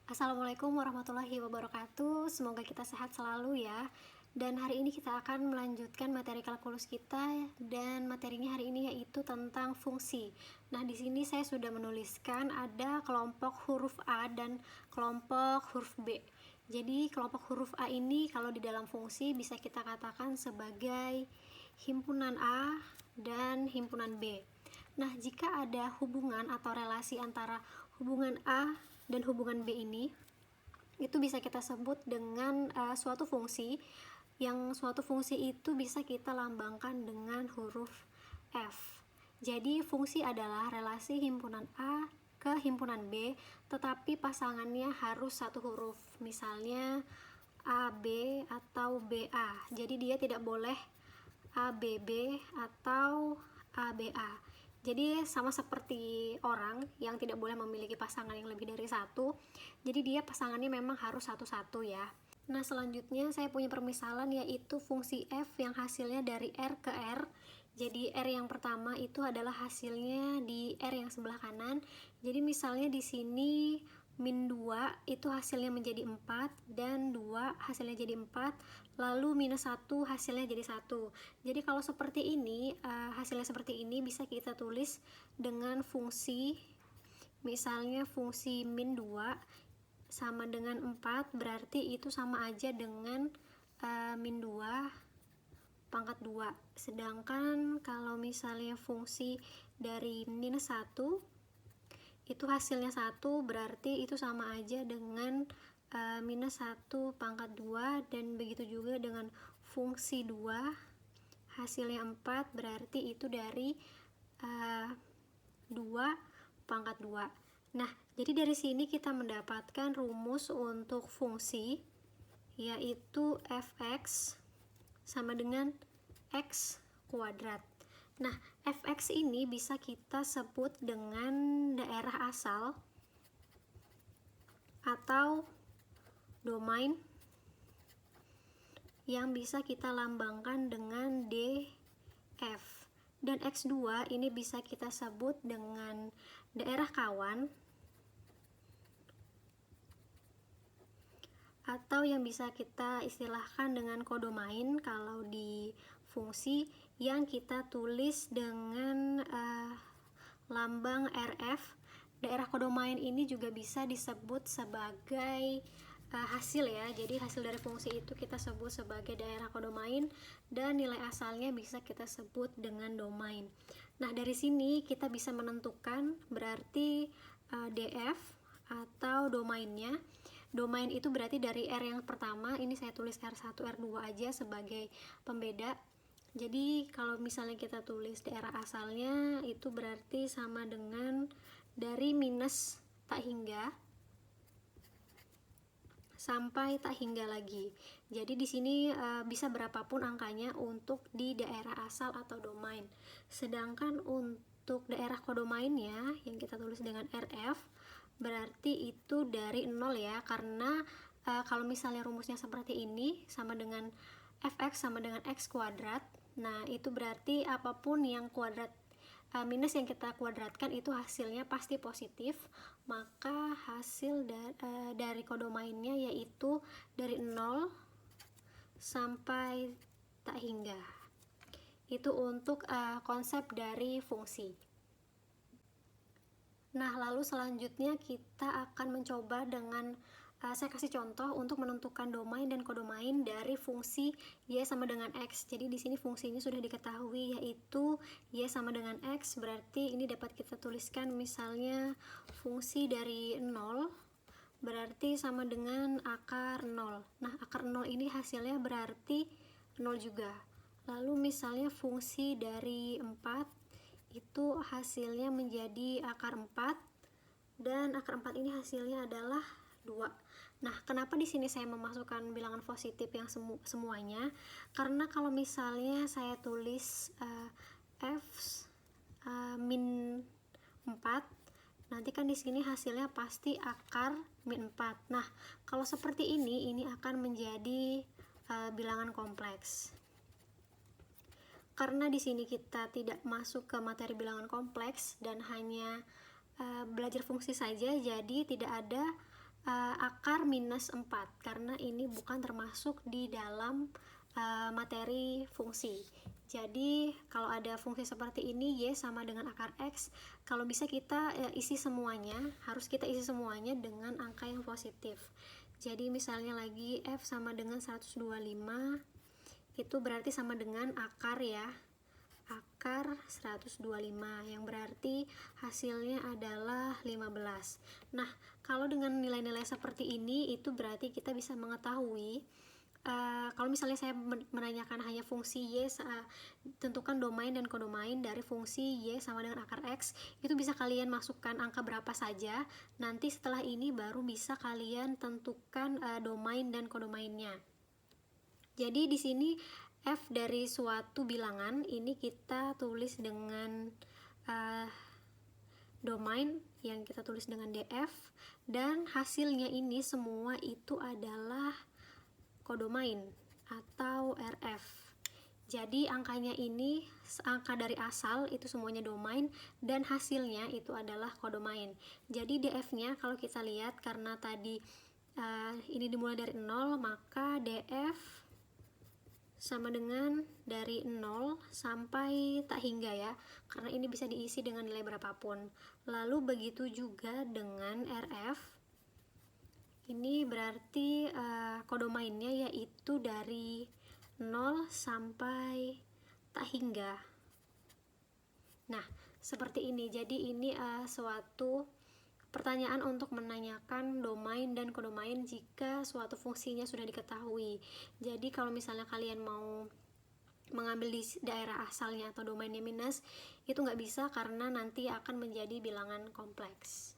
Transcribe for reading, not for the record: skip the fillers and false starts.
Assalamualaikum warahmatullahi wabarakatuh. Semoga kita sehat selalu ya. Dan hari ini kita akan melanjutkan materi kalkulus kita dan materinya hari ini yaitu tentang fungsi. Nah, di sini saya sudah menuliskan ada kelompok huruf A dan kelompok huruf B. Jadi, kelompok huruf A ini kalau di dalam fungsi bisa kita katakan sebagai himpunan A dan himpunan B. Nah, jika ada hubungan atau relasi antara hubungan A dan hubungan B ini, itu bisa kita sebut dengan suatu fungsi, yang suatu fungsi itu bisa kita lambangkan dengan huruf F. Jadi fungsi adalah relasi himpunan A ke himpunan B, tetapi pasangannya harus satu huruf, misalnya AB atau BA. Jadi dia tidak boleh ABB atau ABA. Jadi sama seperti orang yang tidak boleh memiliki pasangan yang lebih dari satu. Jadi dia pasangannya memang harus satu-satu ya. Nah, selanjutnya saya punya permisalan yaitu fungsi f yang hasilnya dari R ke R. Jadi R yang pertama itu adalah hasilnya di R yang sebelah kanan. Jadi misalnya di sini min 2 itu hasilnya menjadi 4 dan 2 hasilnya jadi 4, lalu minus 1 hasilnya jadi 1. Jadi kalau seperti ini, hasilnya seperti ini bisa kita tulis dengan fungsi, misalnya fungsi min 2 sama dengan 4, berarti itu sama aja dengan min 2 pangkat 2. Sedangkan kalau misalnya fungsi dari minus 1 itu hasilnya 1, berarti itu sama aja dengan minus 1 pangkat 2, dan begitu juga dengan fungsi 2 hasilnya 4, berarti itu dari 2 pangkat 2. Nah, jadi dari sini kita mendapatkan rumus untuk fungsi, yaitu fx sama dengan x kuadrat. Nah, fx ini bisa kita sebut dengan daerah asal atau domain yang bisa kita lambangkan dengan df. Dan x2 ini bisa kita sebut dengan daerah kawan atau yang bisa kita istilahkan dengan kodomain kalau di fungsi yang kita tulis dengan lambang RF. Daerah kodomain ini juga bisa disebut sebagai hasil ya. Jadi hasil dari fungsi itu kita sebut sebagai daerah kodomain dan nilai asalnya bisa kita sebut dengan domain. Nah, dari sini kita bisa menentukan berarti DF atau domainnya. Domain itu berarti dari R yang pertama, ini saya tulis R1, R2 aja sebagai pembeda. Jadi kalau misalnya kita tulis daerah asalnya itu berarti sama dengan dari minus tak hingga sampai tak hingga lagi. Jadi di sini bisa berapapun angkanya untuk di daerah asal atau domain. Sedangkan untuk daerah kodomainnya yang kita tulis dengan RF berarti itu dari 0 ya, karena kalau misalnya rumusnya seperti ini sama dengan fx sama dengan x kuadrat. Nah, itu berarti apapun yang kuadrat minus yang kita kuadratkan itu hasilnya pasti positif, maka hasil dari kodomainnya yaitu dari 0 sampai tak hingga. Itu untuk konsep dari fungsi. Nah, lalu selanjutnya kita akan mencoba dengan saya kasih contoh untuk menentukan domain dan kodomain dari fungsi y sama dengan x. Jadi di sini fungsinya sudah diketahui yaitu y sama dengan x, berarti ini dapat kita tuliskan misalnya fungsi dari 0 berarti sama dengan akar 0. Nah, akar 0 ini hasilnya berarti 0 juga. Lalu misalnya fungsi dari 4 itu hasilnya menjadi akar 4 dan akar 4 ini hasilnya adalah 2. Nah, kenapa di sini saya memasukkan bilangan positif yang semuanya? Karena kalau misalnya saya tulis f min 4, nanti kan di sini hasilnya pasti akar min 4. Nah, kalau seperti ini akan menjadi bilangan kompleks. Karena di sini kita tidak masuk ke materi bilangan kompleks dan hanya belajar fungsi saja, jadi tidak ada akar minus 4 karena ini bukan termasuk di dalam materi fungsi. Jadi kalau ada fungsi seperti ini, y sama dengan akar x, kalau bisa kita isi semuanya, harus kita isi semuanya dengan angka yang positif. Jadi misalnya lagi f sama dengan 125, itu berarti sama dengan akar ya, akar 125, yang berarti hasilnya adalah 15. Nah, kalau dengan nilai-nilai seperti ini, itu berarti kita bisa mengetahui kalau misalnya saya menanyakan hanya fungsi y, tentukan domain dan kodomain dari fungsi y sama dengan akar x, itu bisa kalian masukkan angka berapa saja. Nanti setelah ini baru bisa kalian tentukan domain dan kodomainnya. Jadi di sini f dari suatu bilangan ini kita tulis dengan domain yang kita tulis dengan df, dan hasilnya ini semua itu adalah kodomain atau RF. Jadi angkanya ini angka dari asal itu semuanya domain dan hasilnya itu adalah kodomain. Jadi DF-nya kalau kita lihat, karena tadi ini dimulai dari 0, maka DF sama dengan dari 0 sampai tak hingga ya, karena ini bisa diisi dengan nilai berapapun. Lalu begitu juga dengan RF. Ini berarti kodomainnya yaitu dari 0 sampai tak hingga. Nah, seperti ini. Jadi ini suatu pertanyaan untuk menanyakan domain dan kodomain jika suatu fungsinya sudah diketahui. Jadi kalau misalnya kalian mau mengambil di daerah asalnya atau domainnya minus, itu nggak bisa karena nanti akan menjadi bilangan kompleks.